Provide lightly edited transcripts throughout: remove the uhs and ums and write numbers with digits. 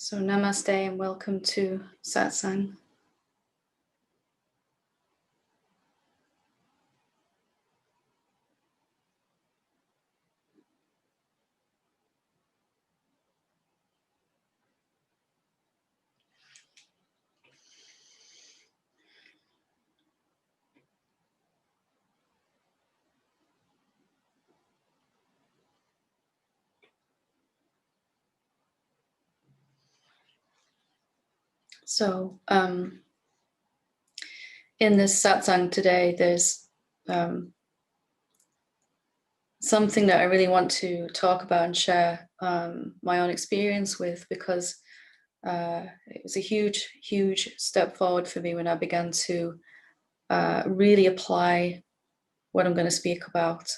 So namaste and welcome to Satsang. So in this Satsang today, there's something that I really want to talk about and share my own experience with, because it was a huge step forward for me when I began to really apply what I'm going to speak about.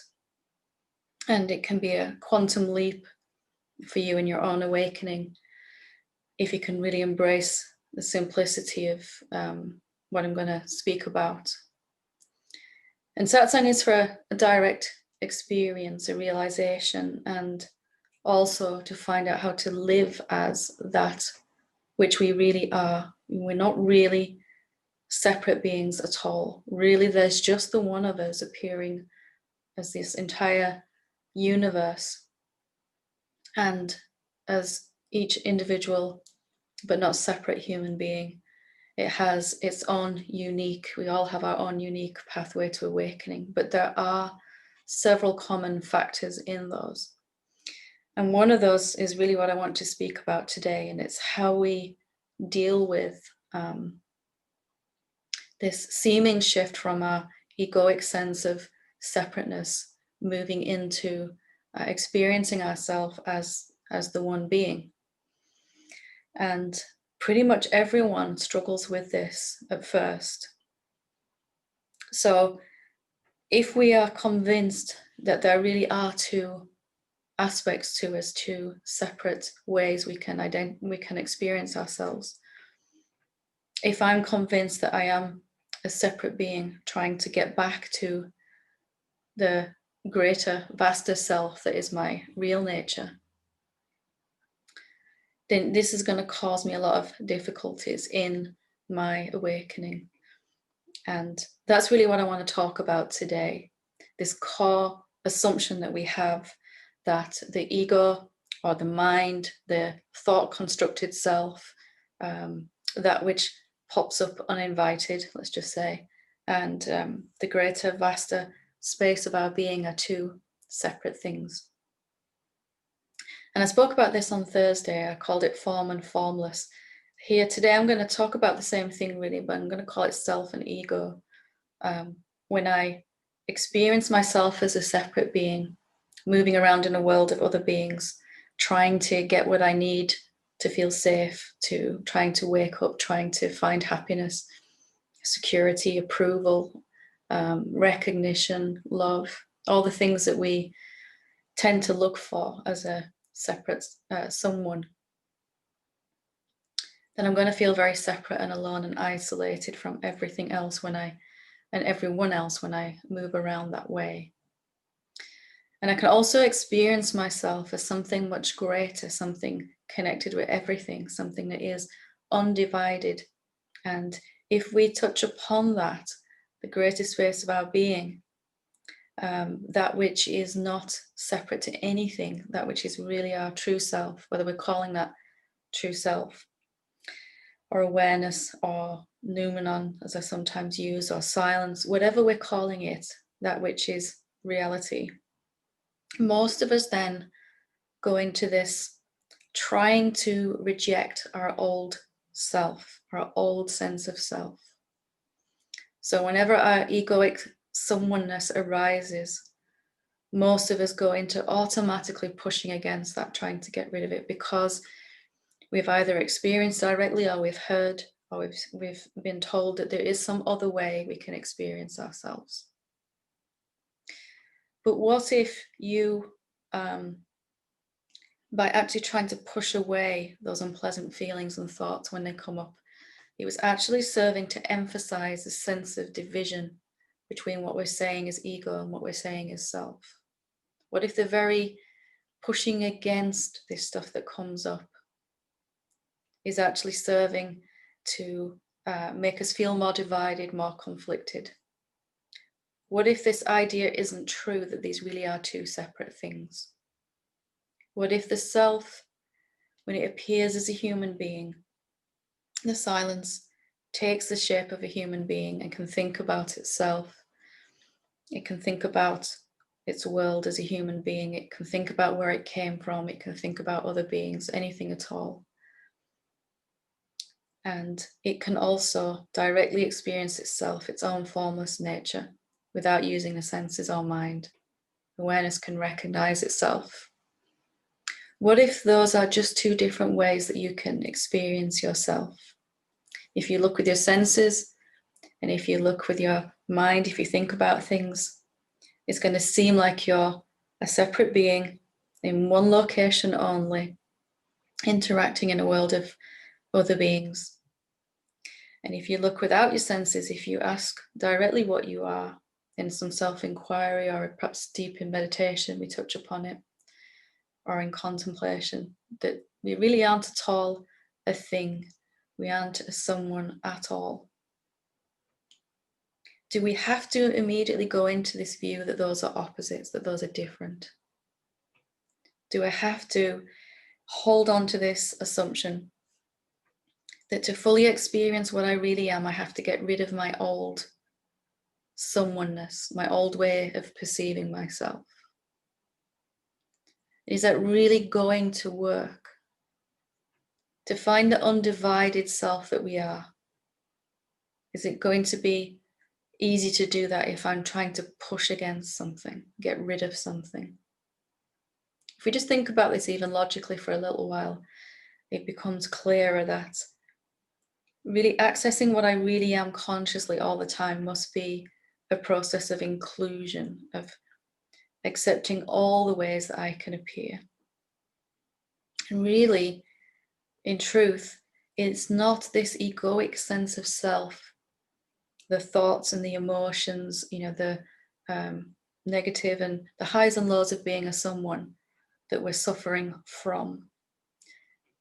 And it can be a quantum leap for you in your own awakening if you can really embrace the simplicity of what I'm going to speak about. And satsang is for a direct experience, a realization, and also to find out how to live as that which we really are. We're not really separate beings at all. Really, there's just the one of us appearing as this entire universe, and as each individual but not separate human being, it has its own unique, we all have our own unique pathway to awakening, but there are several common factors in those. And one of those is really what I want to speak about today, and it's how we deal with this seeming shift from our egoic sense of separateness, moving into experiencing ourselves as the one being. And pretty much everyone struggles with this at first. So if we are convinced that there really are two aspects to us, two separate ways we can experience ourselves. If I'm convinced that I am a separate being trying to get back to the greater, vaster self that is my real nature, then this is going to cause me a lot of difficulties in my awakening. And that's really what I want to talk about today. This core assumption that we have that the ego or the mind, the thought constructed self, that which pops up uninvited, let's just say, and the greater, vaster space of our being are two separate things. And I spoke about this on Thursday. I called it form and formless. Here today, I'm going to talk about the same thing really, but I'm going to call it self and ego. When I experience myself as a separate being, moving around in a world of other beings, trying to get what I need to feel safe, to trying to wake up, trying to find happiness, security, approval, recognition, love, all the things that we tend to look for as a separate someone, then I'm going to feel very separate and alone and isolated from everything else and everyone else when I move around that way. And I can also experience myself as something much greater, something connected with everything, something that is undivided. And if we touch upon that, the greatest space of our being, that which is not separate to anything, that which is really our true self, whether we're calling that true self or awareness or noumenon, as I sometimes use, or silence, whatever we're calling it, that which is reality. Most of us then go into this trying to reject our old self, our old sense of self. So whenever our egoic someoneness arises, most of us go into automatically pushing against that, trying to get rid of it, because we've either experienced directly or we've heard or we've been told that there is some other way we can experience ourselves. But what if you, by actually trying to push away those unpleasant feelings and thoughts when they come up, it was actually serving to emphasize the sense of division between what we're saying is ego and what we're saying is self? What if the very pushing against this stuff that comes up is actually serving to make us feel more divided, more conflicted? What if this idea isn't true, that these really are two separate things? What if the self, when it appears as a human being, the silence takes the shape of a human being and can think about itself? It can think about its world as a human being. It can think about where it came from. It can think about other beings, anything at all. And it can also directly experience itself, its own formless nature, without using the senses or mind. Awareness can recognize itself. What if those are just two different ways that you can experience yourself? If you look with your senses, and if you look with your mind, if you think about things, it's going to seem like you're a separate being in one location only, interacting in a world of other beings. And if you look without your senses, if you ask directly what you are in some self-inquiry, or perhaps deep in meditation, we touch upon it, or in contemplation, that we really aren't at all a thing. We aren't a someone at all. Do we have to immediately go into this view that those are opposites, that those are different? Do I have to hold on to this assumption that to fully experience what I really am, I have to get rid of my old someoneness, my old way of perceiving myself? Is that really going to work? To find the undivided self that we are, is it going to be easy to do that if I'm trying to push against something, get rid of something? If we just think about this even logically for a little while, it becomes clearer that really accessing what I really am consciously all the time must be a process of inclusion, of accepting all the ways that I can appear. And really, in truth, it's not this egoic sense of self, the thoughts and the emotions, the negative and the highs and lows of being a someone, that we're suffering from.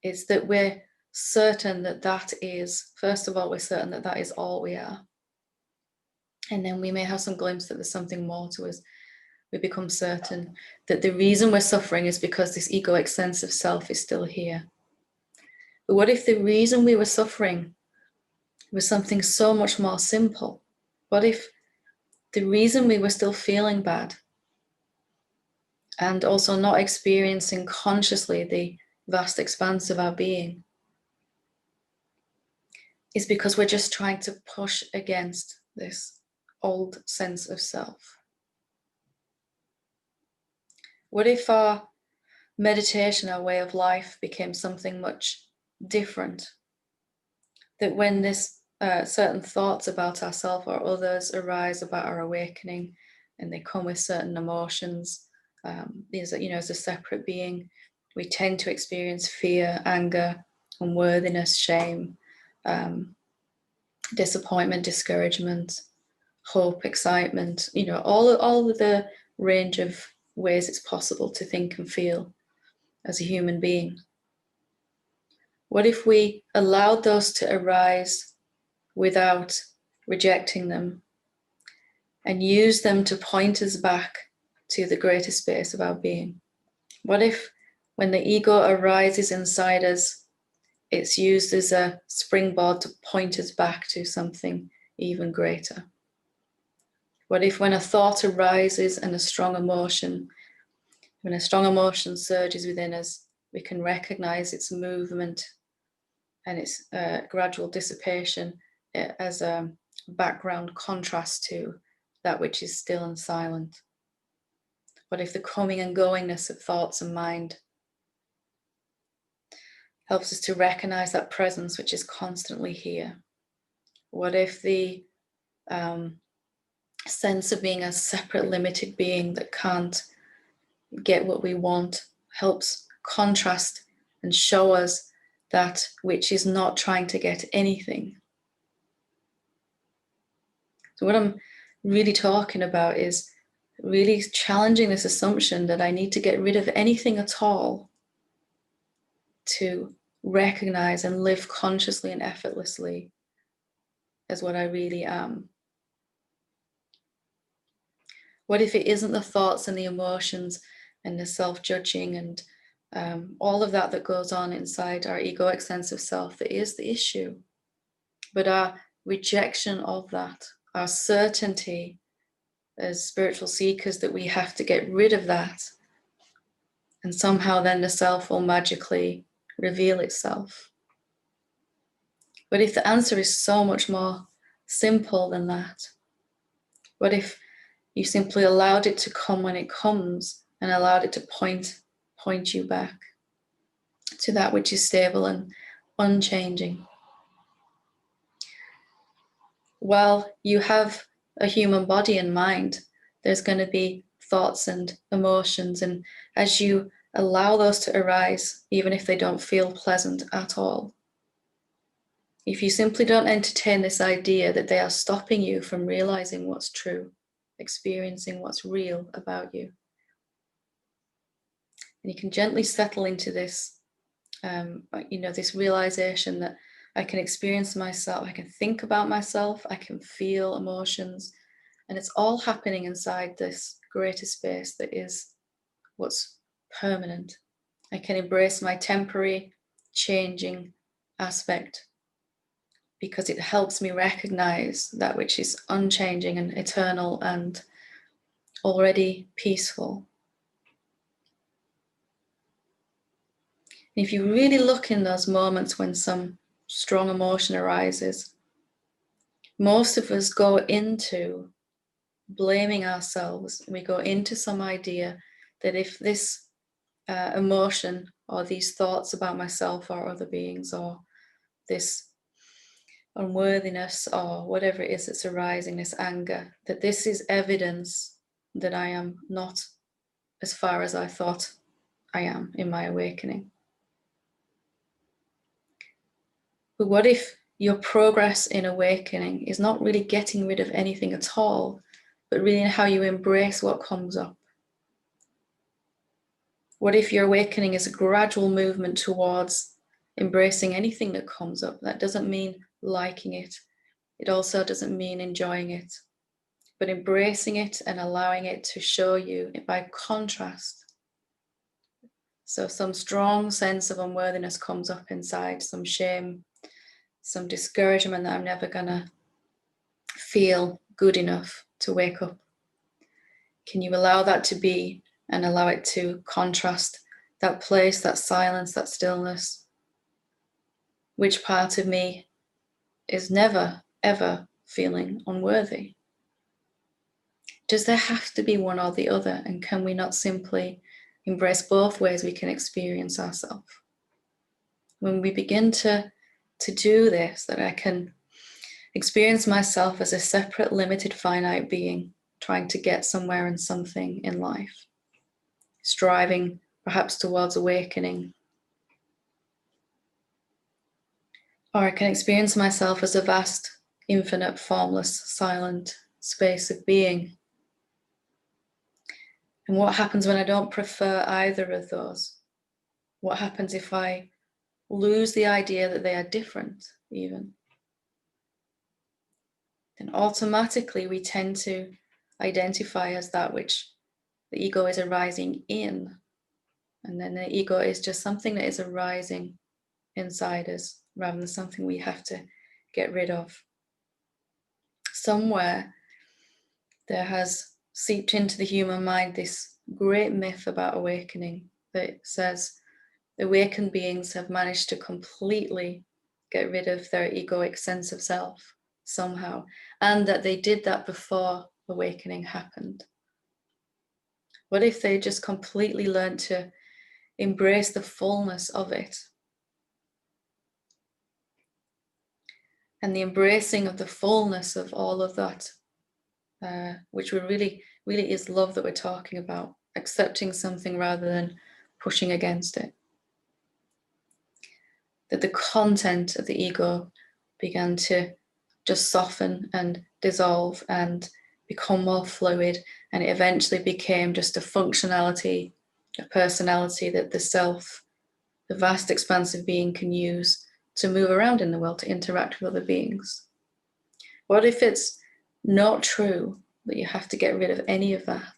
It's that we're certain that that is, first of all, we're certain that that is all we are. And then we may have some glimpse that there's something more to us. We become certain that the reason we're suffering is because this egoic sense of self is still here. But what if the reason we were suffering was something so much more simple? What if the reason we were still feeling bad and also not experiencing consciously the vast expanse of our being is because we're just trying to push against this old sense of self? What if our meditation, our way of life, became something much different? That when this certain thoughts about ourselves or others arise about our awakening, and they come with certain emotions, as a separate being, we tend to experience fear, anger, unworthiness, shame, disappointment, discouragement, hope, excitement, all of the range of ways it's possible to think and feel as a human being. What if we allowed those to arise without rejecting them, and use them to point us back to the greater space of our being? What if when the ego arises inside us, it's used as a springboard to point us back to something even greater? What if when a thought arises and when a strong emotion surges within us, we can recognize its movement and its gradual dissipation as a background contrast to that which is still and silent? What if the coming and goingness of thoughts and mind helps us to recognize that presence which is constantly here? What if the sense of being a separate, limited being that can't get what we want helps contrast and show us that which is not trying to get anything? So what I'm really talking about is really challenging this assumption that I need to get rid of anything at all to recognize and live consciously and effortlessly as what I really am? What if it isn't the thoughts and the emotions and the self-judging and all of that that goes on inside our egoic sense of self that is the issue, but our rejection of that, our certainty as spiritual seekers that we have to get rid of that, and somehow then the self will magically reveal itself? What if the answer is so much more simple than that? What if you simply allowed it to come when it comes and allowed it to point you back to that which is stable and unchanging? While you have a human body and mind, there's going to be thoughts and emotions, and as you allow those to arise, even if they don't feel pleasant at all, if you simply don't entertain this idea that they are stopping you from realizing what's true, experiencing what's real about you, and you can gently settle into this, this realization that I can experience myself, I can think about myself, I can feel emotions, and it's all happening inside this greater space that is what's permanent. I can embrace my temporary, changing aspect because it helps me recognize that which is unchanging and eternal and already peaceful. If you really look in those moments when some strong emotion arises, most of us go into blaming ourselves. We go into some idea that if this emotion or these thoughts about myself or other beings or this unworthiness or whatever it is that's arising, this anger, that this is evidence that I am not as far as I thought I am in my awakening. But what if your progress in awakening is not really getting rid of anything at all, but really in how you embrace what comes up? What if your awakening is a gradual movement towards embracing anything that comes up? That doesn't mean liking it. It also doesn't mean enjoying it, but embracing it and allowing it to show you by contrast. So some strong sense of unworthiness comes up inside, some shame, some discouragement that I'm never gonna feel good enough to wake up. Can you allow that to be and allow it to contrast that place, that silence, that stillness? Which part of me is never, ever feeling unworthy? Does there have to be one or the other? And can we not simply embrace both ways we can experience ourselves? When we begin to do this, that I can experience myself as a separate, limited, finite being, trying to get somewhere and something in life, striving perhaps towards awakening. Or I can experience myself as a vast, infinite, formless, silent space of being. And what happens when I don't prefer either of those? What happens if I lose the idea that they are different, even? Then automatically we tend to identify as that which the ego is arising in. And then the ego is just something that is arising inside us rather than something we have to get rid of. Somewhere there has seeped into the human mind this great myth about awakening that says awakened beings have managed to completely get rid of their egoic sense of self somehow, and that they did that before awakening happened. What if they just completely learned to embrace the fullness of it? And the embracing of the fullness of all of that, which really is love that we're talking about, accepting something rather than pushing against it. That the content of the ego began to just soften and dissolve and become more fluid, and it eventually became just a functionality, a personality that the self the vast expansive being can use to move around in the world, to interact with other beings? What if it's not true that you have to get rid of any of that,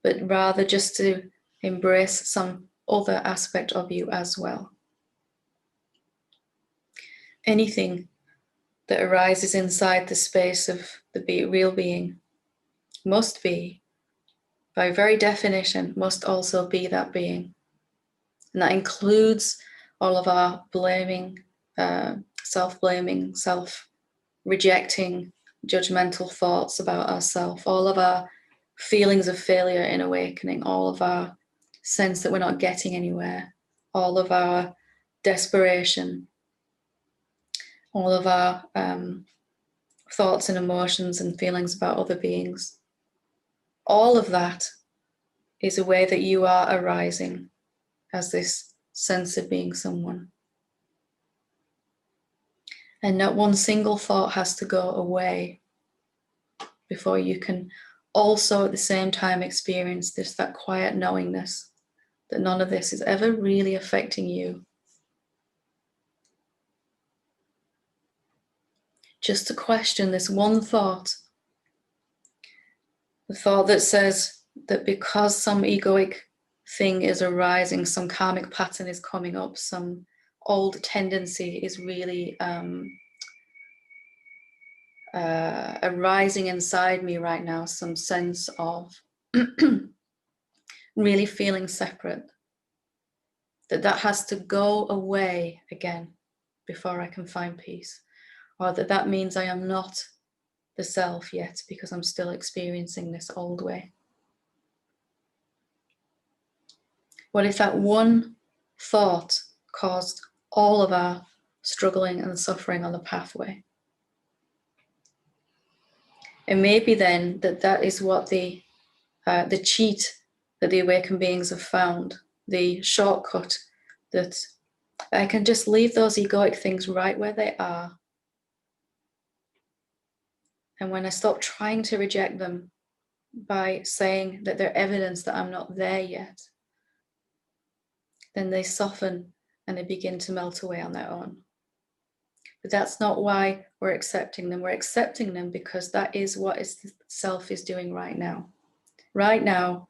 but rather just to embrace some other aspect of you as well? Anything that arises inside the space of the real being must be, by very definition, must also be that being. And that includes all of our blaming, self-blaming, self-rejecting, judgmental thoughts about ourselves, all of our feelings of failure in awakening, all of our sense that we're not getting anywhere, all of our desperation, all of our thoughts and emotions and feelings about other beings. All of that is a way that you are arising as this sense of being someone. And not one single thought has to go away before you can also at the same time experience that quiet knowingness that none of this is ever really affecting you. Just to question this one thought, the thought that says that because some egoic thing is arising, some karmic pattern is coming up, some old tendency is really arising inside me right now, some sense of really feeling separate, that has to go away again before I can find peace, or that means I am not the self yet because I'm still experiencing this old way. What if that one thought caused all of our struggling and suffering on the pathway? It may be then that is what the cheat that the awakened beings have found, the shortcut, that I can just leave those egoic things right where they are. And when I stop trying to reject them by saying that they're evidence that I'm not there yet, then they soften and they begin to melt away on their own. But that's not why we're accepting them. We're accepting them because that is what the self is doing right now. Right now,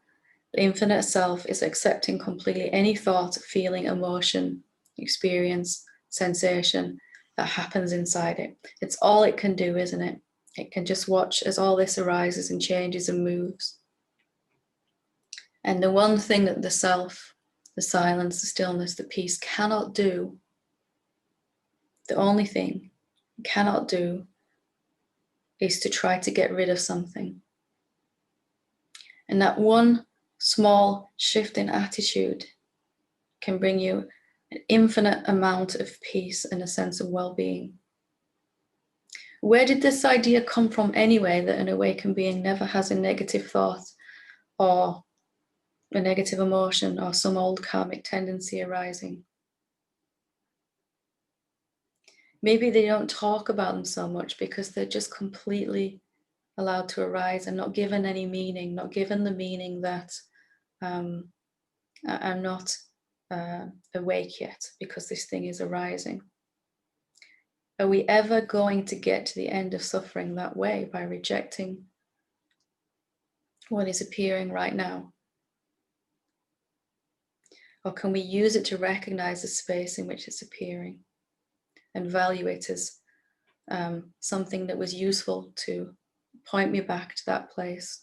the infinite self is accepting completely any thought, feeling, emotion, experience, sensation that happens inside it. It's all it can do, isn't it? It can just watch as all this arises and changes and moves. And the one thing that the self, the silence, the stillness, the peace cannot do, the only thing it cannot do, is to try to get rid of something. And that one small shift in attitude can bring you an infinite amount of peace and a sense of well-being. Where did this idea come from anyway, that an awakened being never has a negative thought or a negative emotion or some old karmic tendency arising? Maybe they don't talk about them so much because they're just completely allowed to arise and not given any meaning, not given the meaning that I'm not awake yet because this thing is arising. Are we ever going to get to the end of suffering that way, by rejecting what is appearing right now? Or can we use it to recognize the space in which it's appearing and value it as something that was useful to point me back to that place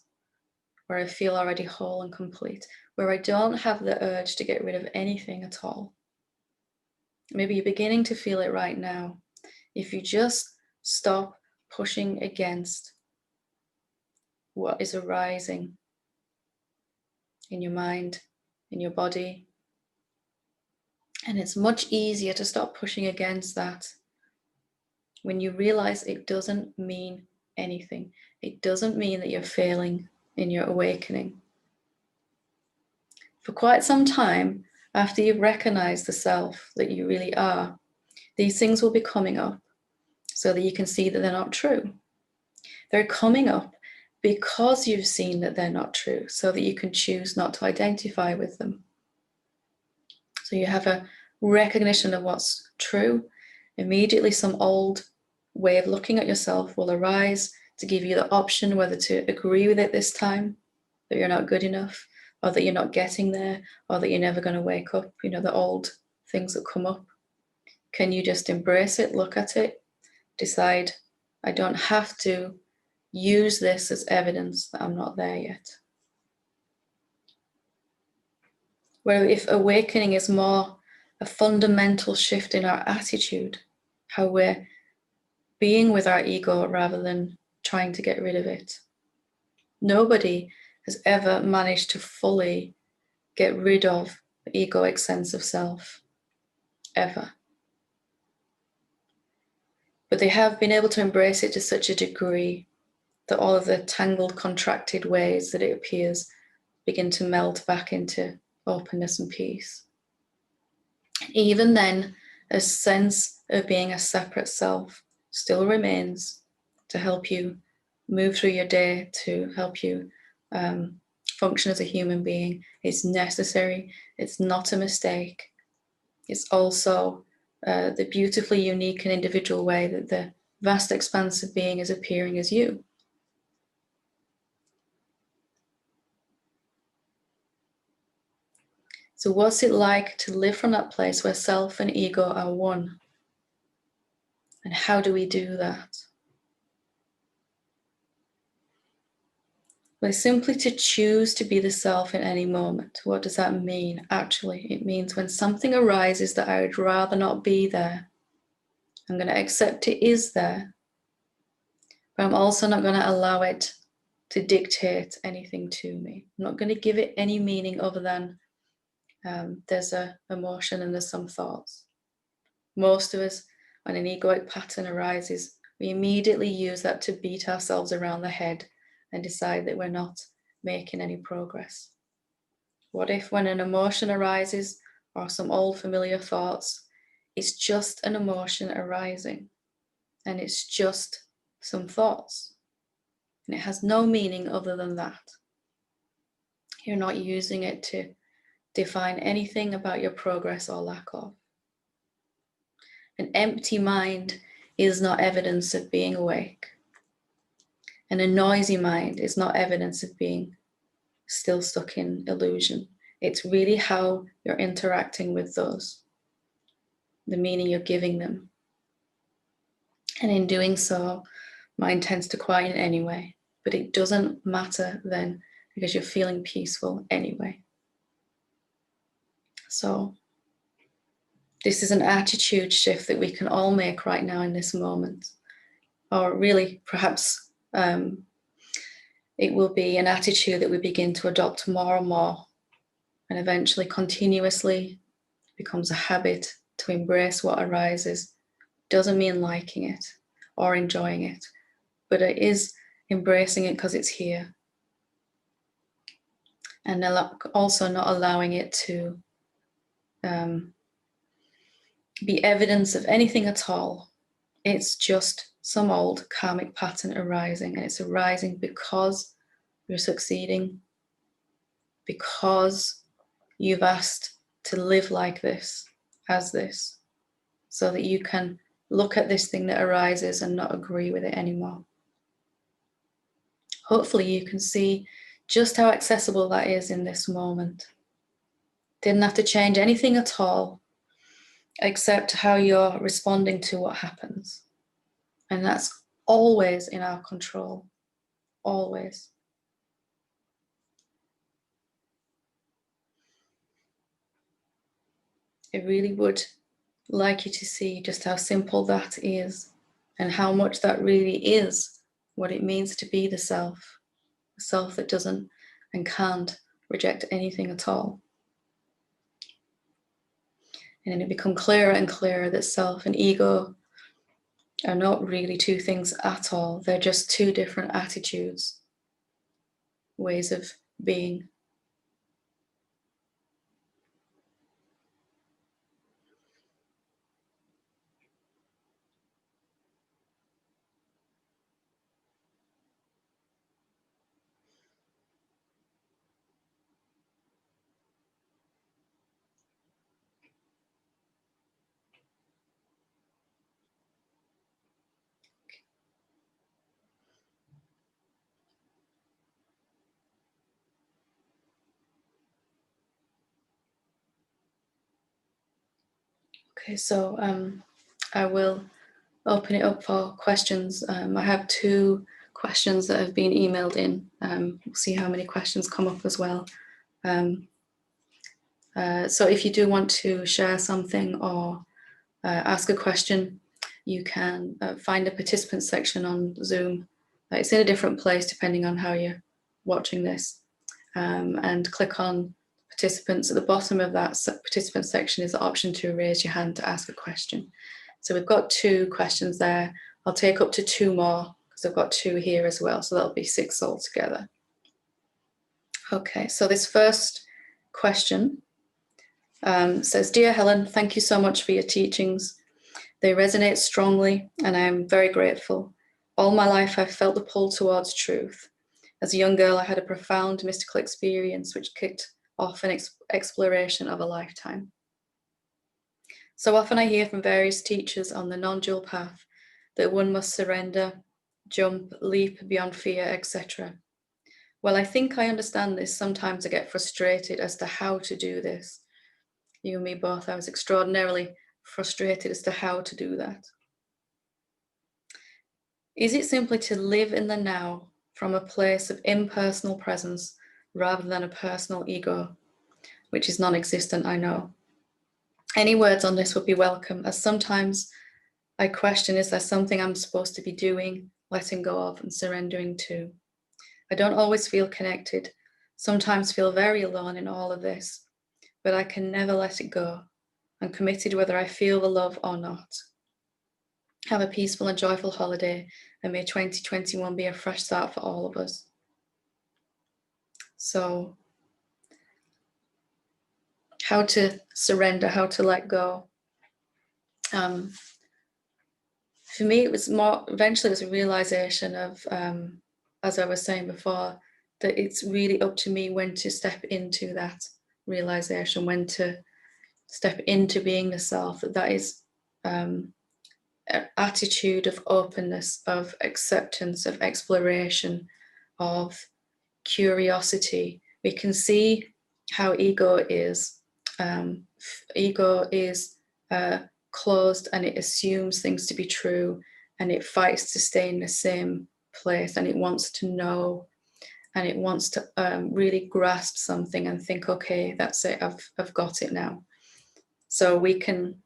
where I feel already whole and complete, where I don't have the urge to get rid of anything at all? Maybe you're beginning to feel it right now. If you just stop pushing against what is arising in your mind, in your body, and it's much easier to stop pushing against that when you realize it doesn't mean anything. It doesn't mean that you're failing in your awakening. For quite some time, after you've recognized the self that you really are, these things will be coming up so that you can see that they're not true. They're coming up because you've seen that they're not true, so that you can choose not to identify with them. So you have a recognition of what's true. Immediately some old way of looking at yourself will arise to give you the option whether to agree with it this time, that you're not good enough, or that you're not getting there, or that you're never going to wake up, the old things that come up. Can you just embrace it, look at it, decide, I don't have to use this as evidence that I'm not there yet? Where if awakening is more a fundamental shift in our attitude, how we're being with our ego rather than trying to get rid of it. Nobody has ever managed to fully get rid of the egoic sense of self, ever. But they have been able to embrace it to such a degree that all of the tangled, contracted ways that it appears begin to melt back into openness and peace. Even then, a sense of being a separate self still remains to help you move through your day, to help you function as a human being. It's necessary. It's not a mistake. It's also the beautifully unique and individual way that the vast expansive being is appearing as you. So what's it like to live from that place where self and ego are one? And how do we do that? Well, simply to choose to be the self in any moment. What does that mean? Actually, it means when something arises that I would rather not be there, I'm going to accept it is there, but I'm also not going to allow it to dictate anything to me. I'm not going to give it any meaning other than there's an emotion and there's some thoughts. Most of us, when an egoic pattern arises, we immediately use that to beat ourselves around the head and decide that we're not making any progress. What if when an emotion arises or some old familiar thoughts, it's just an emotion arising and it's just some thoughts and it has no meaning other than that? You're not using it to define anything about your progress or lack of. An empty mind is not evidence of being awake. And a noisy mind is not evidence of being still stuck in illusion. It's really how you're interacting with those, the meaning you're giving them. And in doing so, mind tends to quieten anyway, but it doesn't matter then because you're feeling peaceful anyway. So this is an attitude shift that we can all make right now in this moment. Or really, perhaps it will be an attitude that we begin to adopt more and more, and eventually continuously becomes a habit to embrace what arises. Doesn't mean liking it or enjoying it, but it is embracing it because it's here. And also not allowing it to be evidence of anything at all. It's just some old karmic pattern arising, and it's arising because you're succeeding, because you've asked to live like this, as this, so that you can look at this thing that arises and not agree with it anymore. Hopefully you can see just how accessible that is in this moment. Didn't have to change anything at all, except how you're responding to what happens. And that's always in our control, always. I really would like you to see just how simple that is and how much that really is what it means to be the self that doesn't and can't reject anything at all. And then it becomes clearer and clearer that self and ego are not really two things at all. They're just two different attitudes, ways of being. Okay, so I will open it up for questions. I have 2 questions that have been emailed in. We'll see how many questions come up as well. So if you do want to share something or ask a question, you can find the participants section on Zoom. It's in a different place depending on how you're watching this, and click on participants. At the bottom of that participant section is the option to raise your hand to ask a question. So we've got 2 questions there. I'll take up to 2 more because I've got 2 here as well, so that'll be 6 altogether. Okay, so this first question says, "Dear Helen, thank you so much for your teachings. They resonate strongly and I am very grateful. All my life I've felt the pull towards truth. As a young girl, I had a profound mystical experience which kicked off an exploration of a lifetime. So often I hear from various teachers on the non-dual path that one must surrender, jump, leap beyond fear, etc. Well, I think I understand this. Sometimes I get frustrated as to how to do this. You and me both. I was extraordinarily frustrated as to how to do that. Is it simply to live in the now from a place of impersonal presence rather than a personal ego, which is non-existent, I know? Any words on this would be welcome, as sometimes I question, is there something I'm supposed to be doing, letting go of and surrendering to? I don't always feel connected, sometimes feel very alone in all of this, but I can never let it go. I'm committed whether I feel the love or not. Have a peaceful and joyful holiday, and may 2021 be a fresh start for all of us." So, how to surrender, how to let go. For me, it was more, eventually it was a realization of, as I was saying before, that it's really up to me when to step into that realization, when to step into being the self, that is an attitude of openness, of acceptance, of exploration, of curiosity. We can see how ego is. Ego is closed and it assumes things to be true and it fights to stay in the same place and it wants to know and it wants to really grasp something and think, okay, that's it, I've got it now. So we can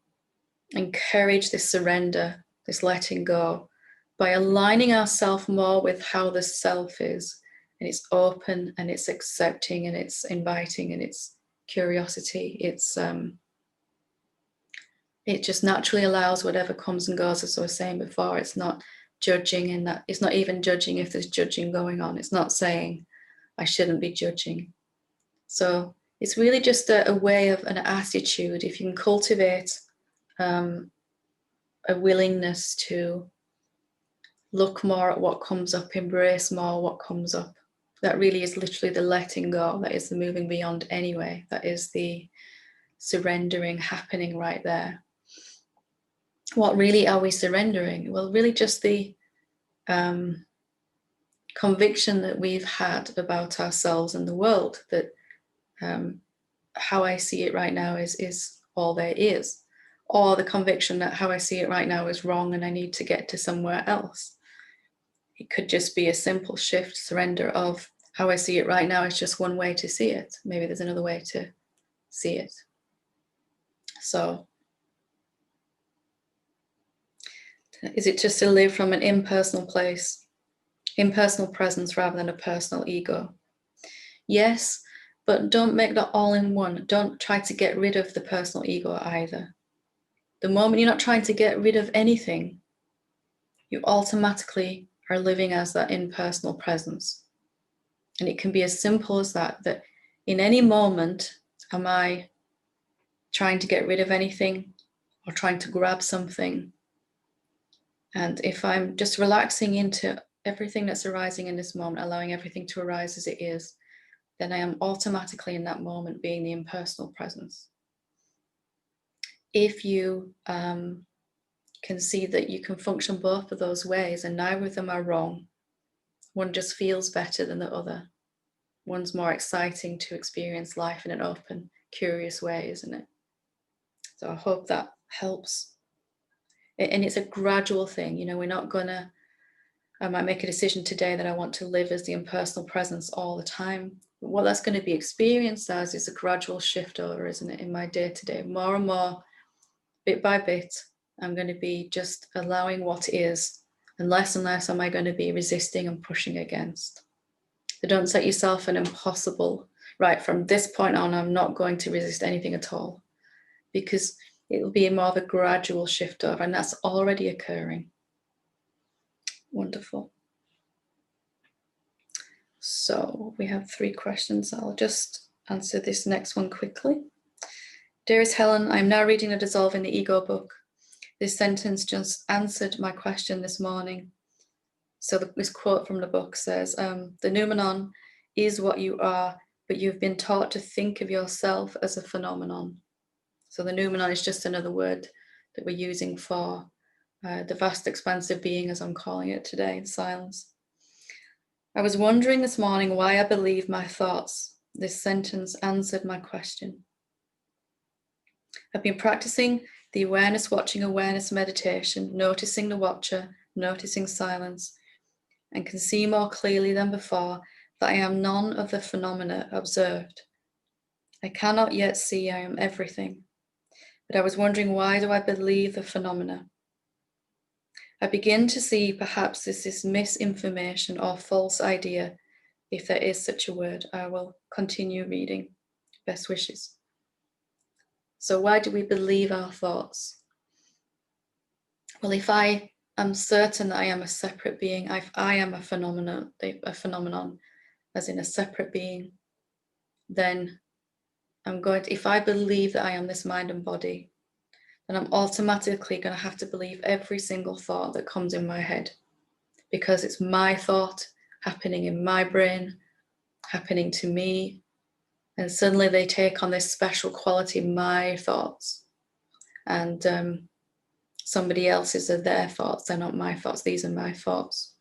encourage this surrender, this letting go, by aligning ourselves more with how the self is, and it's open and it's accepting and it's inviting and it's curiosity. It just naturally allows whatever comes and goes, as I was saying before. It's not judging, and that it's not even judging if there's judging going on. It's not saying I shouldn't be judging. So it's really just a way of an attitude. If you can cultivate a willingness to look more at what comes up, embrace more what comes up, that really is literally the letting go. That is the moving beyond anyway. That is the surrendering happening right there. What really are we surrendering? Well, really just the conviction that we've had about ourselves and the world, that how I see it right now is all there is, or the conviction that how I see it right now is wrong and I need to get to somewhere else. It could just be a simple shift, surrender of how I see it right now is just one way to see it. Maybe there's another way to see it. So, is it just to live from an impersonal place, impersonal presence rather than a personal ego? Yes, but don't make that all in one. Don't try to get rid of the personal ego either. The moment you're not trying to get rid of anything, you automatically are living as that impersonal presence. And it can be as simple as that, that in any moment, am I trying to get rid of anything or trying to grab something? And if I'm just relaxing into everything that's arising in this moment, allowing everything to arise as it is, then I am automatically in that moment being the impersonal presence. If you can see that you can function both of those ways and neither of them are wrong, one just feels better than the other. One's more exciting to experience life in an open, curious way, isn't it? So I hope that helps. And it's a gradual thing. You know, we're not gonna, I might make a decision today that I want to live as the impersonal presence all the time. But what that's going to be experienced as is a gradual shift over, isn't it, in my day-to-day? More and more, bit by bit, I'm going to be just allowing what is, and less am I going to be resisting and pushing against. So don't set yourself an impossible, right, from this point on, I'm not going to resist anything at all, because it will be more of a gradual shift over, and that's already occurring. Wonderful. So we have 3 questions. I'll just answer this next one quickly. Dearest Helen, I'm now reading the Dissolving the Ego book. This sentence just answered my question this morning. So this quote from the book says, the noumenon is what you are, but you've been taught to think of yourself as a phenomenon. So the noumenon is just another word that we're using for the vast expansive being, as I'm calling it today, in silence. I was wondering this morning why I believe my thoughts. This sentence answered my question. I've been practicing the awareness watching awareness meditation, noticing the watcher, noticing silence, and can see more clearly than before that I am none of the phenomena observed. I cannot yet see I am everything, but I was wondering, why do I believe the phenomena? I begin to see perhaps this is misinformation or false idea, if there is such a word. I will continue reading. Best wishes. So why do we believe our thoughts? Well, if I am certain that I am a separate being, I am a phenomenon, as in a separate being, then I'm going to, if I believe that I am this mind and body, then I'm automatically going to have to believe every single thought that comes in my head, because it's my thought happening in my brain, happening to me, and suddenly they take on this special quality, my thoughts, and somebody else's are their thoughts. They're not my thoughts. These are my thoughts.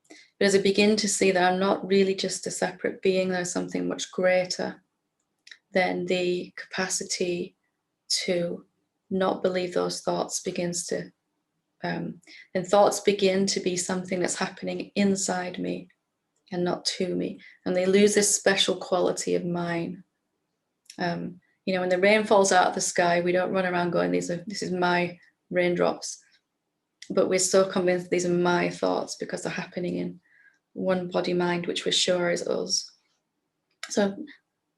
But as I begin to see that I'm not really just a separate being, there's something much greater, then the capacity to not believe those thoughts begins to, and thoughts begin to be something that's happening inside me and not to me. And they lose this special quality of mine. You know, when the rain falls out of the sky, we don't run around going, this is my raindrops. But we're so convinced these are my thoughts because they're happening in one body mind, which we're sure is us. So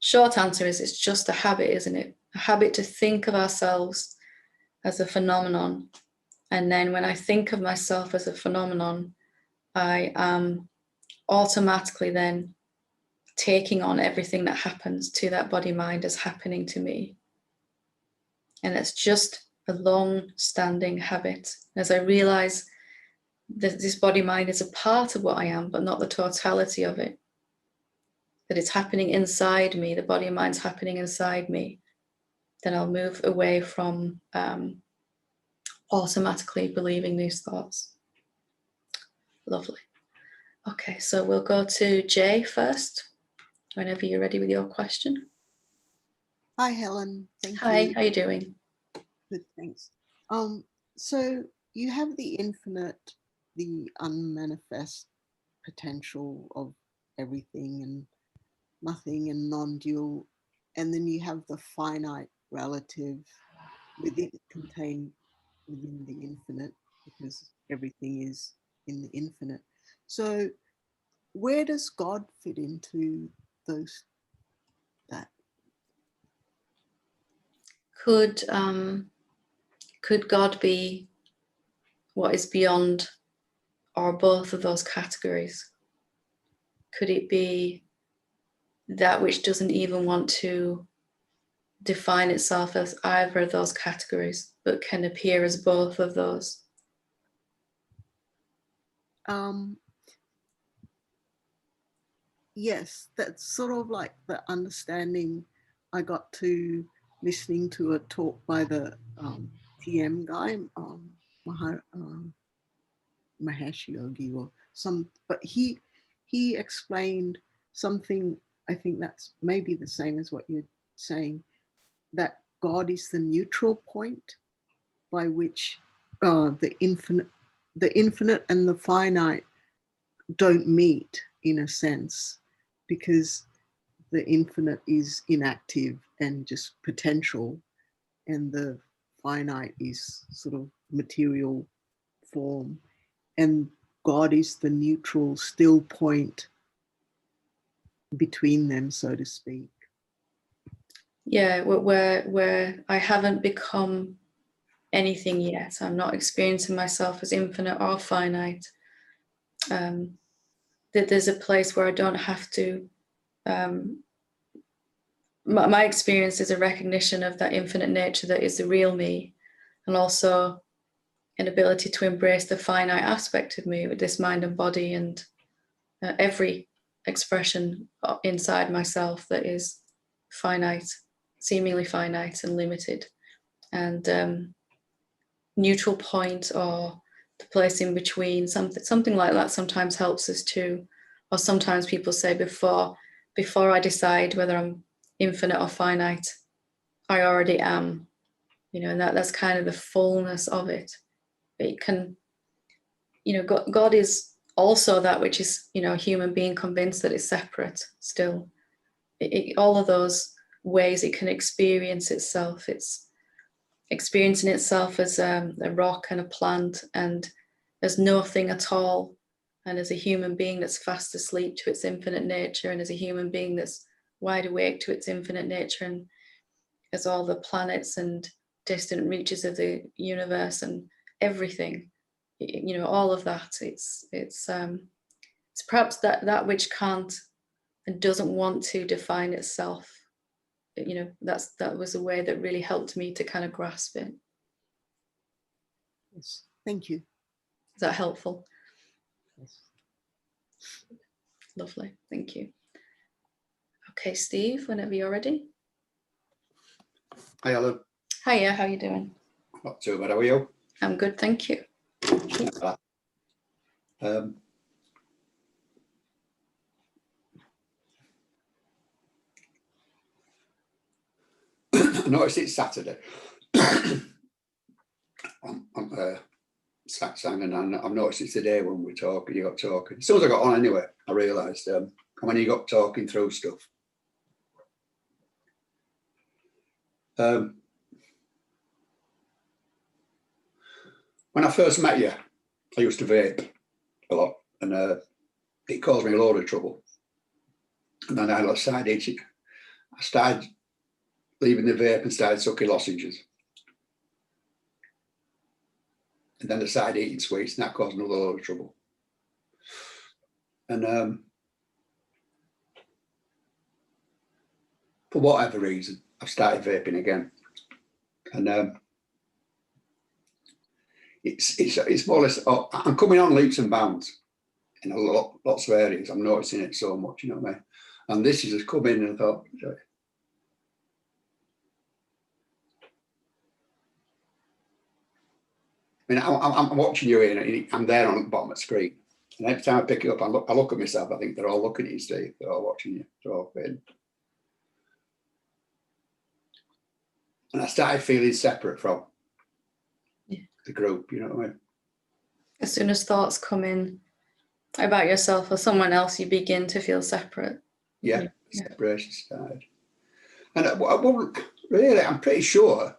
short answer is, it's just a habit, isn't it? A habit to think of ourselves as a phenomenon. And then when I think of myself as a phenomenon, I am automatically then taking on everything that happens to that body mind as happening to me. And it's just a long-standing habit. As I realize that this body mind is a part of what I am, but not the totality of it, that it's happening inside me, the body and mind's happening inside me, then I'll move away from automatically believing these thoughts. Lovely. Okay, so we'll go to Jay first, whenever you're ready with your question. Hi, Helen. Thank you. Hi, how are you doing? Good, thanks. So you have the infinite, the unmanifest potential of everything and nothing and non-dual, and then you have the finite relative contained within the infinite, because everything is in the infinite. So where does God fit into that? Could God be what is beyond or both of those categories? Could it be that which doesn't even want to define itself as either of those categories, but can appear as both of those? Yes, that's sort of like the understanding I got to listening to a talk by the TM guy, Mahesh Yogi or some, but he explained something. I think that's maybe the same as what you're saying, that God is the neutral point, by which the infinite and the finite don't meet, in a sense, because the infinite is inactive and just potential, and the finite is sort of material form, and God is the neutral, still point between them, so to speak. Yeah, where I haven't become anything yet. I'm not experiencing myself as infinite or finite. That there's a place where I don't have to. My experience is a recognition of that infinite nature that is the real me, and also an ability to embrace the finite aspect of me with this mind and body and every expression inside myself that is finite, seemingly finite and limited. And neutral point, or the place in between, something like that sometimes helps us too. Or sometimes people say, before I decide whether I'm infinite or finite, I already am, and that's kind of the fullness of it. But it can, God is also that which is, a human being convinced that it's separate still. All of those ways it can experience itself. It's experiencing itself as a rock and a plant and as nothing at all, and as a human being that's fast asleep to its infinite nature, and as a human being that's wide awake to its infinite nature, and as all the planets and distant reaches of the universe and everything, all of that. It's perhaps that which can't and doesn't want to define itself. That was a way that really helped me to kind of grasp it. Yes, thank you. Is that helpful? Yes. Lovely, thank you. Okay, Steve, whenever you're ready. Hi, Helen. Hiya, how are you doing? Not too bad, how are you? I'm good, thank you. I noticed it's Saturday. I'm Satsang, and I've noticed it's the day when we're talking, you got talking. As soon as I got on anyway, I realised when you got talking through stuff. When I first met you, I used to vape a lot, and it caused me a load of trouble. And then I started leaving the vape and started sucking lozenges. And then I started eating sweets, and that caused another load of trouble. And for whatever reason, I've started vaping again. And it's more or less, I'm coming on leaps and bounds in lots of areas. I'm noticing it so much, you know what I mean? And this has just come in, and I thought, I mean, I'm watching you here, and I'm there on the bottom of the screen. And every time I pick it up, I look at myself. I think they're all looking at you, Steve. They're all watching you. They're all in. And I started feeling separate from the group, you know what I mean? As soon as thoughts come in about yourself or someone else, you begin to feel separate. Yeah. Separation started. And really, I'm pretty sure,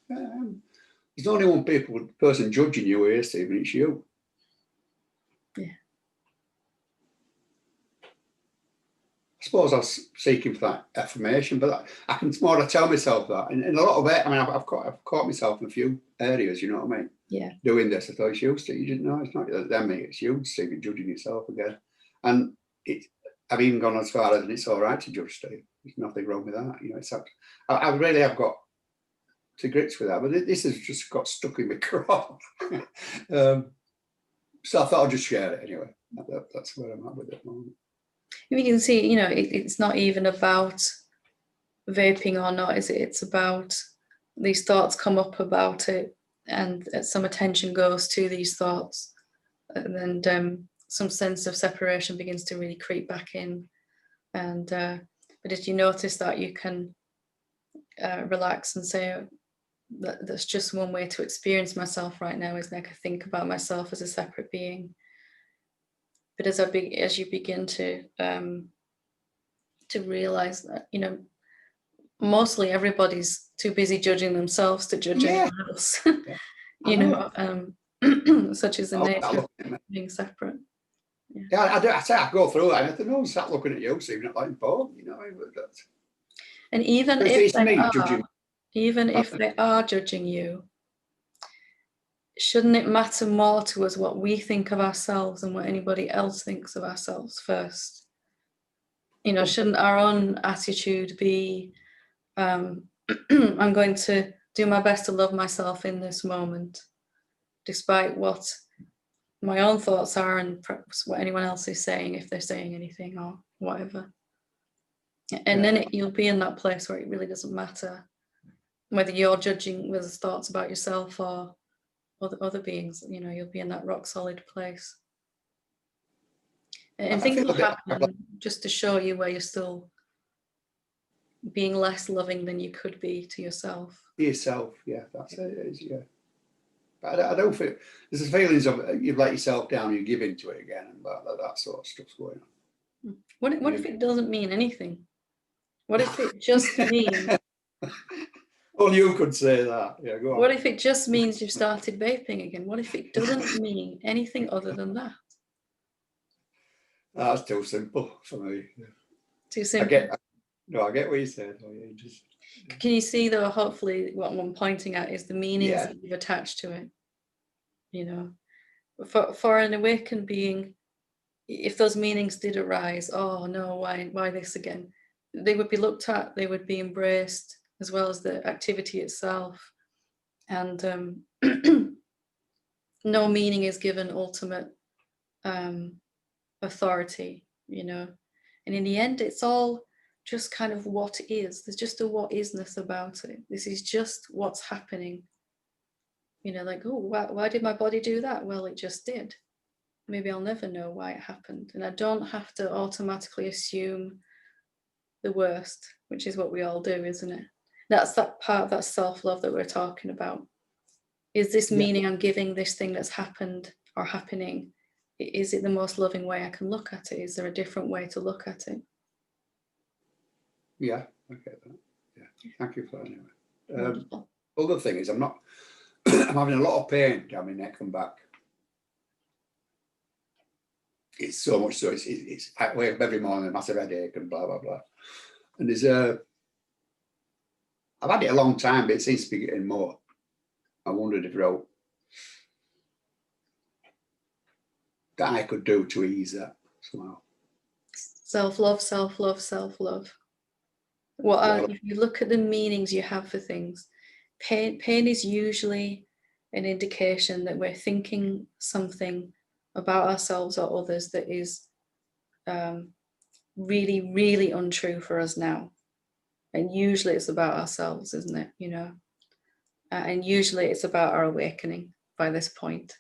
there's only one person judging you here, Stephen, it's you. Yeah. I suppose I was seeking for that affirmation, but I can more tell myself that. And a lot of it, I mean, I've caught myself in a few areas, you know what I mean? Yeah. Doing this, I thought it's you, Steve. You didn't know, it's not them, it's you, Steve, you're judging yourself again. And I've even gone as far as, and it's all right to judge Steve. There's nothing wrong with that. You know, I really have got to grips with that, but this has just got stuck in my craw. So I thought I'd just share it anyway. That's where I'm at with it at the moment. You can see, it's not even about vaping or not, is it? It's about these thoughts come up about it, and some attention goes to these thoughts, and then some sense of separation begins to really creep back in. And but if you notice that, you can relax and say, that's just one way to experience myself right now, is like I think about myself as a separate being. But as you begin to realize that, you know, mostly everybody's too busy judging themselves to judge anyone else. You know, such is the nature of being separate. I say I go through it, and I think no one's sat looking at you, so you're not that important, you know. And even if they are judging you, shouldn't it matter more to us what we think of ourselves than what anybody else thinks of ourselves first? You know, shouldn't our own attitude be, I'm going to do my best to love myself in this moment, despite what my own thoughts are and perhaps what anyone else is saying, if they're saying anything or whatever. And then you'll be in that place where it really doesn't matter whether you're judging with thoughts about yourself or other beings. You know, you'll be in that rock solid place. And things will happen just to show you where you're still being less loving than you could be to yourself. Yourself, yeah, that's it. It is, yeah. But I don't feel there's the feelings of you've let yourself down, you give into it again, and that sort of stuff's going on. What if it doesn't mean anything? What if it just means? Well, you could say that. Yeah, go on. What if it just means you've started vaping again? What if it doesn't mean anything other than that? That's too simple for me. Too simple. I get what you said. Can you see, though, hopefully what I'm pointing at is the meanings that you've attached to it. You know, for an awakened being, if those meanings did arise, oh no, why this again? They would be looked at, they would be embraced, as well as the activity itself. And no meaning is given ultimate authority, you know. And in the end, it's all just kind of what is. There's just a what isness about it. This is just what's happening. You know, like, oh, why did my body do that? Well, it just did. Maybe I'll never know why it happened. And I don't have to automatically assume the worst, which is what we all do, isn't it? That's that part of that self-love that we're talking about. Is this meaning I'm giving this thing that's happened or happening, is it the most loving way I can look at it? Is there a different way to look at it? Yeah, I get that. Yeah, thank you for that anyway. Other thing is, I'm having a lot of pain down my neck and back. It's so much so, it's I wake up every morning, a massive headache and blah, blah, blah. And there's I've had it a long time, but it seems to be getting more. I wondered if that I could do to ease that somehow. Self-love, self-love, self-love. If you look at the meanings you have for things, pain is usually an indication that we're thinking something about ourselves or others that is really, really untrue for us now. And usually it's about ourselves, isn't it? You know, and usually it's about our awakening by this point,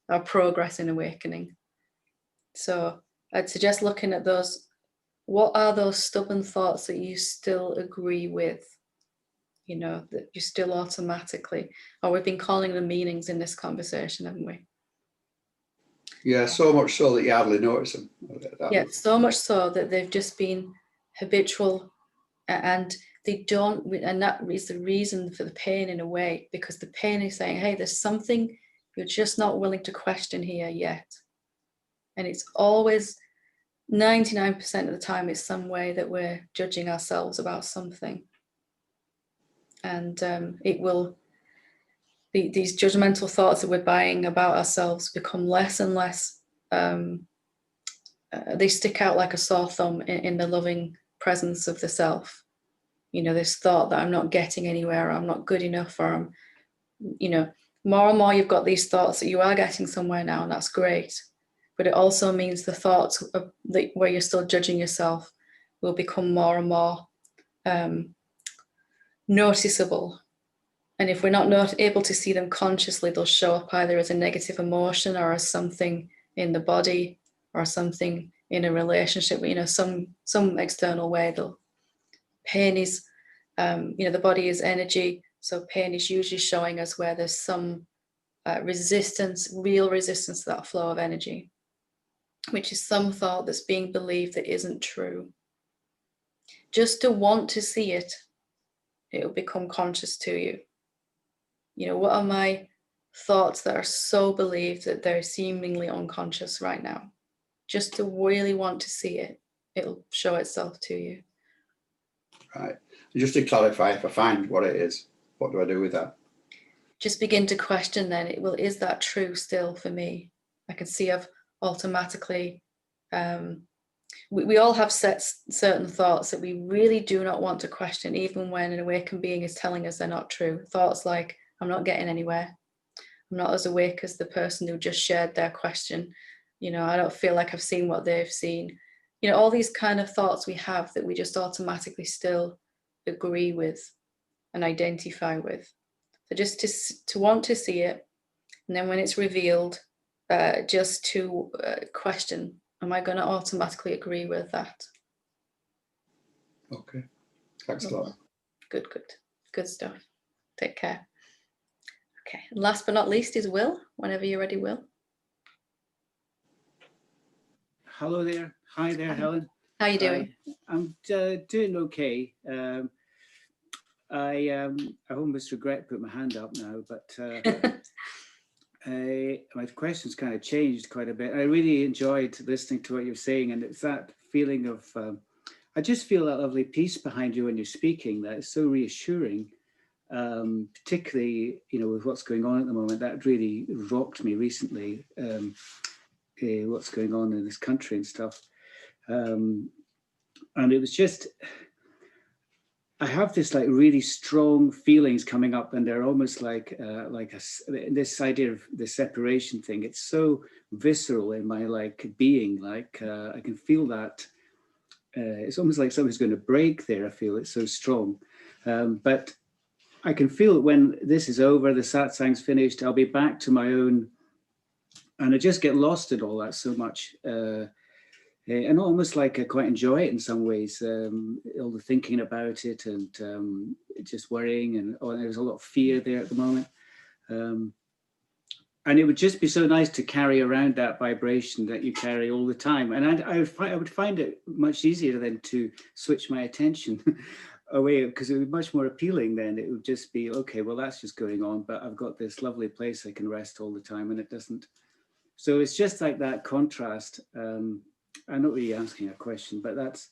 our progress in awakening. So I'd suggest looking at those. What are those stubborn thoughts that you still agree with? You know, that you still automatically, or we've been calling them meanings in this conversation, haven't we? Yeah, so much so that you hardly notice them. So much so that they've just been habitual, and they don't, and that is the reason for the pain in a way, because the pain is saying, hey, there's something you're just not willing to question here yet. And it's always 99% of the time it's some way that we're judging ourselves about something. And it will, these judgmental thoughts that we're buying about ourselves become less and less, they stick out like a sore thumb in the loving presence of the self. You know, this thought that I'm not getting anywhere, or I'm not good enough, or I'm, you know, more and more you've got these thoughts that you are getting somewhere now, and that's great. But it also means the thoughts where you're still judging yourself will become more and more noticeable. And if we're not able to see them consciously, they'll show up either as a negative emotion or as something in the body or something in a relationship, you know, some external way. Pain is, you know, the body is energy, So pain is usually showing us where there's some resistance, real resistance to that flow of energy, which is some thought that's being believed that isn't true. Just to want to see it, it'll become conscious to you. You know, what are my thoughts that are so believed that they're seemingly unconscious right now? Just to really want to see it, it'll show itself to you. Right. Just to clarify, if I find what it is, what do I do with that? Just begin to question then, well, is that true still for me? I can see I've automatically, we all have certain thoughts that we really do not want to question, even when an awakened being is telling us they're not true. Thoughts like, I'm not getting anywhere. I'm not as awake as the person who just shared their question. You know, I don't feel like I've seen what they've seen. You know, all these kind of thoughts we have that we just automatically still agree with and identify with. So just to want to see it, and then when it's revealed, just to question, am I going to automatically agree with that? Okay. Thanks a lot. Good stuff. Take care. Okay, and last but not least is Will. Whenever you're ready, Will. Hello there. Hi there, Helen. How are you doing? I'm doing okay. I almost regret putting my hand up now, but my questions kind of changed quite a bit. I really enjoyed listening to what you're saying, and it's that feeling of, I just feel that lovely peace behind you when you're speaking that is so reassuring, particularly, you know, with what's going on at the moment. That really rocked me recently, what's going on in this country and stuff. And it was just, I have this like really strong feelings coming up, and they're almost like this idea of the separation thing. It's so visceral in my like being, like I can feel that. It's almost like something's going to break there. I feel it's so strong, but I can feel that when this is over, the satsang's finished, I'll be back to my own, and I just get lost in all that so much. And almost like I quite enjoy it in some ways, all the thinking about it and just worrying, and there's a lot of fear there at the moment. And it would just be so nice to carry around that vibration that you carry all the time. And I would find it much easier then to switch my attention away, because it would be much more appealing then. It would just be, okay, well, that's just going on, but I've got this lovely place I can rest all the time, and it doesn't. So it's just like that contrast. I'm not really asking a question, but that's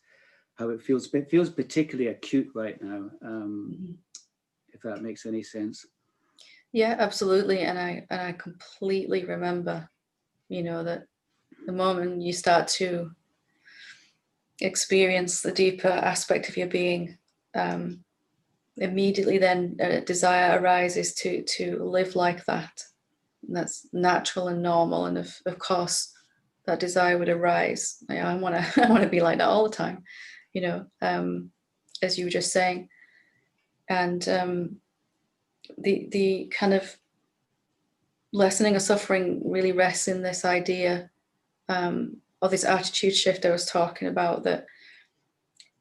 how it feels. It feels particularly acute right now, if that makes any sense. Yeah, absolutely. And I completely remember, you know, that the moment you start to experience the deeper aspect of your being, immediately then a desire arises to live like that. And that's natural and normal. And of course, that desire would arise. I want to be like that all the time, you know, as you were just saying. And the kind of lessening of suffering really rests in this idea of this attitude shift I was talking about, that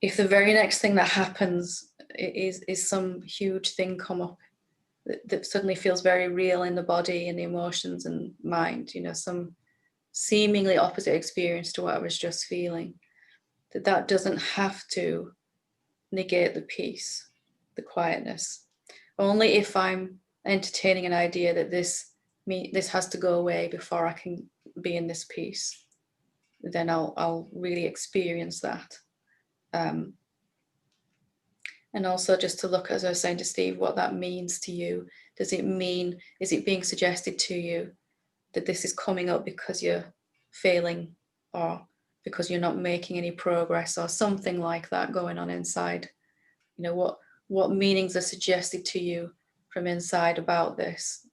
if the very next thing that happens is some huge thing come up that suddenly feels very real in the body and the emotions and mind, you know, some seemingly opposite experience to what I was just feeling, that doesn't have to negate the peace, the quietness. Only if I'm entertaining an idea that this has to go away before I can be in this peace, then I'll really experience that. And also just to look, as I was saying to Steve, what that means to you. Does it mean, is it being suggested to you that this is coming up because you're failing, or because you're not making any progress, or something like that going on inside? You know, what meanings are suggested to you from inside about this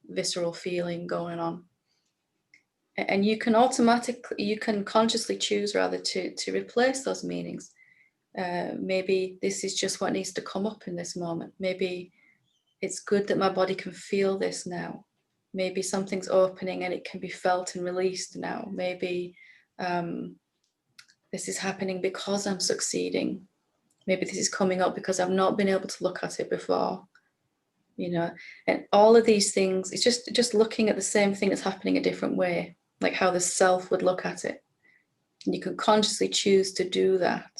visceral feeling going on? And you can consciously choose rather to replace those meanings. Maybe this is just what needs to come up in this moment. Maybe it's good that my body can feel this now. Maybe something's opening and it can be felt and released now. Maybe this is happening because I'm succeeding. Maybe this is coming up because I've not been able to look at it before. you know, and all of these things, it's just looking at the same thing that's happening a different way, like how the self would look at it. And you can consciously choose to do that.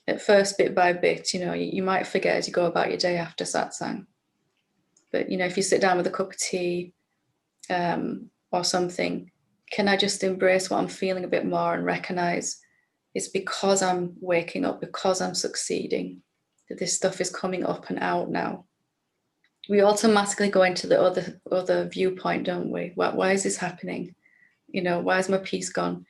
At first, bit by bit, you know, you might forget as you go about your day after satsang. But, you know, if you sit down with a cup of tea or something, can I just embrace what I'm feeling a bit more and recognize it's because I'm waking up, because I'm succeeding, that this stuff is coming up and out now. We automatically go into the other viewpoint, don't we? Why is this happening? You know, why is my peace gone?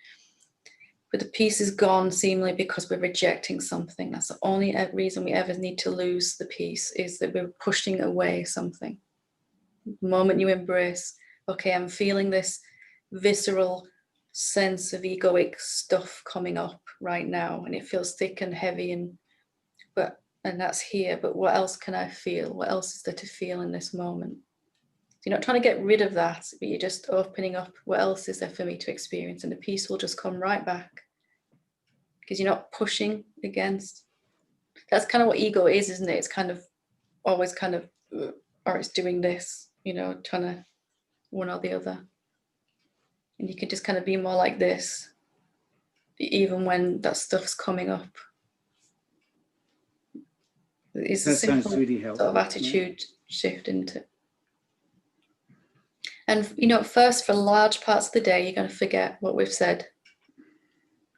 But the peace is gone seemingly because we're rejecting something. That's the only reason we ever need to lose the peace, is that we're pushing away something. The moment you embrace, okay, I'm feeling this visceral sense of egoic stuff coming up right now, and it feels thick and heavy, and that's here, but what else can I feel? What else is there to feel in this moment? You're not trying to get rid of that, but you're just opening up, what else is there for me to experience? And the peace will just come right back, because you're not pushing against. That's kind of what ego is, isn't it? It's kind of always kind of, or it's doing this, you know, trying to one or the other. And you can just kind of be more like this, even when that stuff's coming up. It's a simple really sort of attitude shift into it. And, you know, at first, for large parts of the day, you're going to forget what we've said.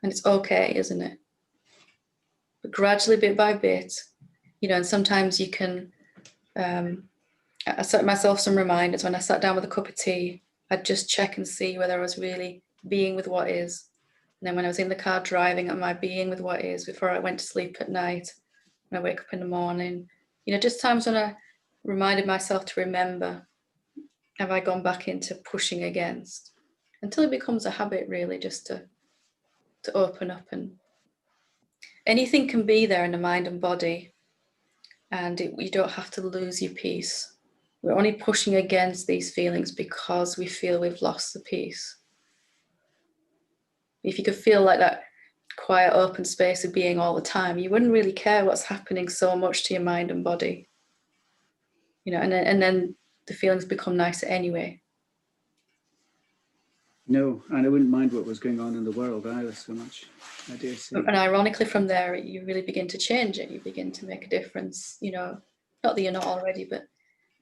And it's okay, isn't it? But gradually, bit by bit, you know, and sometimes you can, I set myself some reminders. When I sat down with a cup of tea, I'd just check and see whether I was really being with what is. And then when I was in the car driving, am I being with what is before I went to sleep at night, when I wake up in the morning? You know, just times when I reminded myself to remember, have I gone back into pushing against? Until it becomes a habit, really, just to open up. And anything can be there in the mind and body, and you don't have to lose your peace. We're only pushing against these feelings because we feel we've lost the peace. If you could feel like that quiet, open space of being all the time, you wouldn't really care what's happening so much to your mind and body. You know, and then the feelings become nicer anyway. No, and I wouldn't mind what was going on in the world either so much, I dare say. And ironically, from there, you really begin to change it. You begin to make a difference. You know, not that you're not already, but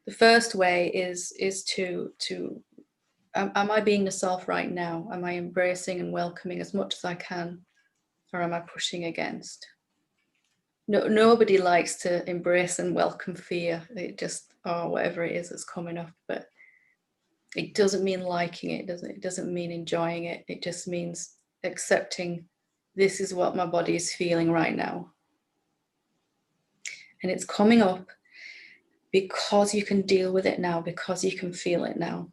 the first way is to am I being the self right now? Am I embracing and welcoming as much as I can, or am I pushing against? No, nobody likes to embrace and welcome fear. It just, or whatever it is that's coming up. But it doesn't mean liking it. It doesn't mean enjoying it. It just means accepting this is what my body is feeling right now. And it's coming up because you can deal with it now, because you can feel it now.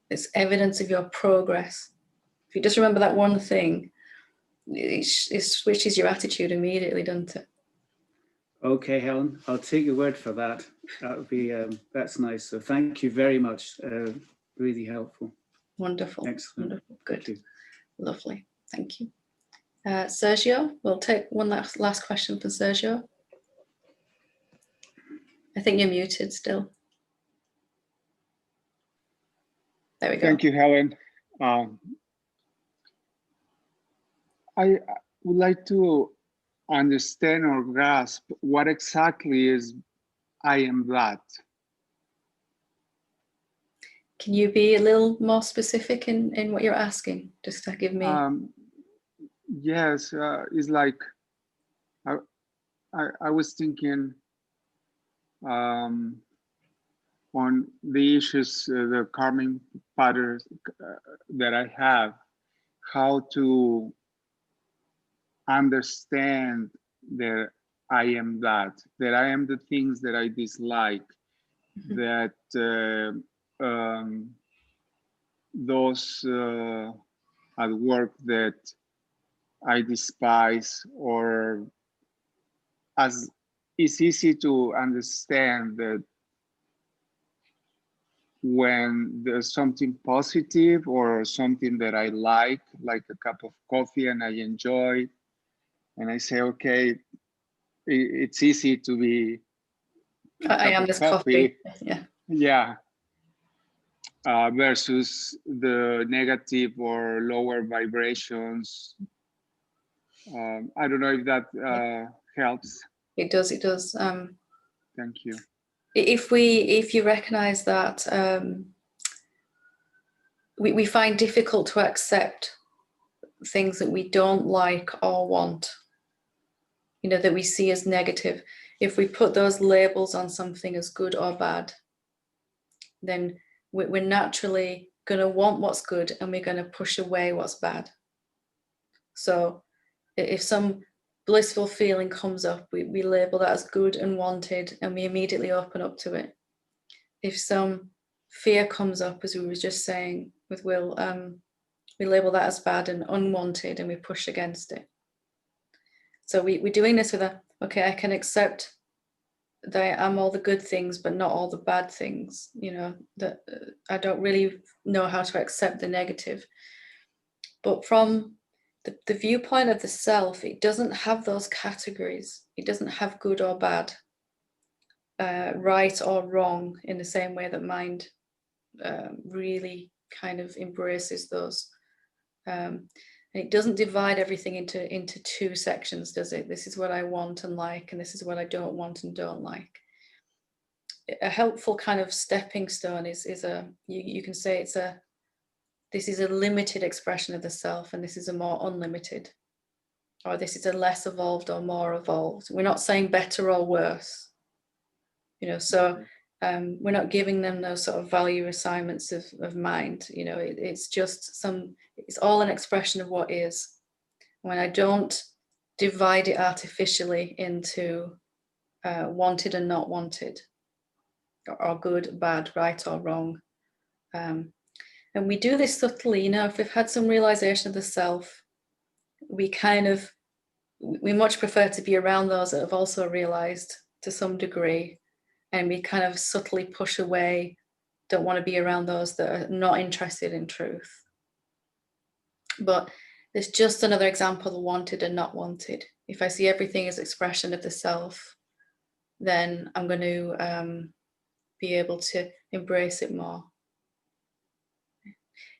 It's evidence of your progress. If you just remember that one thing, it switches your attitude immediately, doesn't it? Okay, Helen, I'll take your word for that. That would be, that's nice. So thank you very much. Really helpful. Wonderful. Excellent. Wonderful. Good. Lovely. Thank you. Sergio, we'll take one last question from Sergio. I think you're muted still. There we go. Thank you, Helen. I would like to understand or grasp what exactly is I am that. Can you be a little more specific in what you're asking, just to give me? Yes, it's like I was thinking on the issues, the karmic patterns that I have, how to understand that I am that I am the things that I dislike, that those at work that I despise, or as it's easy to understand that when there's something positive or something that I like a cup of coffee and I enjoy, and I say, okay, it's easy to be I am this coffee. Yeah. Yeah. Versus the negative or lower vibrations. I don't know if that helps. It does. It does. Thank you. If you recognize that we find difficult to accept things that we don't like or want, you know, that we see as negative. If we put those labels on something as good or bad, then we're naturally going to want what's good and we're going to push away what's bad. So if some blissful feeling comes up, we label that as good and wanted, and we immediately open up to it. If some fear comes up, as we were just saying with Will, we label that as bad and unwanted, and we push against it. So we're doing this with okay, I can accept that I'm all the good things, but not all the bad things. You know, that I don't really know how to accept the negative. But from the viewpoint of the self, it doesn't have those categories. It doesn't have good or bad, right or wrong, in the same way that mind really kind of embraces those. And it doesn't divide everything into two sections, does it? This is what I want and like, and this is what I don't want and don't like. A helpful kind of stepping stone is you can say this is a limited expression of the self, and this is a more unlimited, or this is a less evolved or more evolved. We're not saying better or worse, you know, so we're not giving them those sort of value assignments of mind, you know. It's just it's all an expression of what is. When I don't divide it artificially into wanted and not wanted, or good, bad, right or wrong. And we do this subtly, you know. If we've had some realization of the self, we much prefer to be around those that have also realized to some degree, and we kind of subtly push away, don't want to be around those that are not interested in truth. But there's just another example of wanted and not wanted. If I see everything as expression of the self, then I'm going to be able to embrace it more.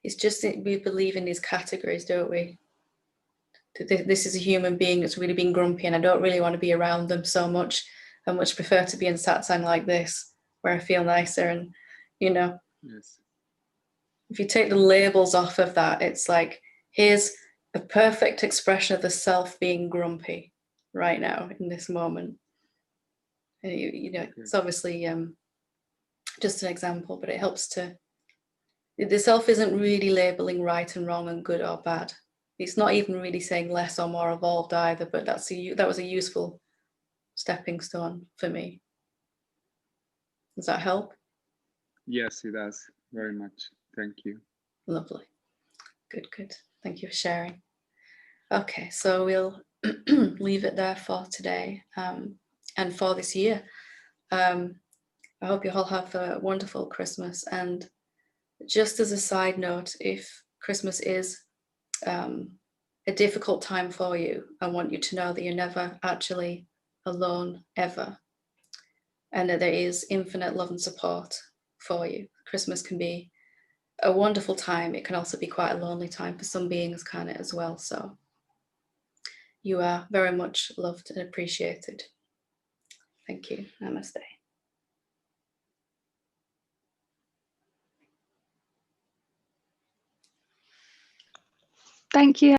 It's just that we believe in these categories, don't we? This is a human being that's really been grumpy, and I don't really want to be around them so much. I much prefer to be in satsang like this, where I feel nicer. And, you know, Yes. If you take the labels off of that, it's like, here's a perfect expression of the self being grumpy right now in this moment. And you know, it's obviously just an example, but it helps to. The self isn't really labeling right and wrong and good or bad. It's not even really saying less or more evolved either, but that was a useful stepping stone for me. Does that help? Yes, it does very much. Thank you. Lovely. Good. Thank you for sharing. Okay, so we'll leave it there for today and for this year. I hope you all have a wonderful Christmas. And just as a side note, if Christmas is a difficult time for you, I want you to know that you're never actually alone, ever. And that there is infinite love and support for you. Christmas can be a wonderful time. It can also be quite a lonely time for some beings, can it, as well? So you are very much loved and appreciated. Thank you. Namaste. Thank you.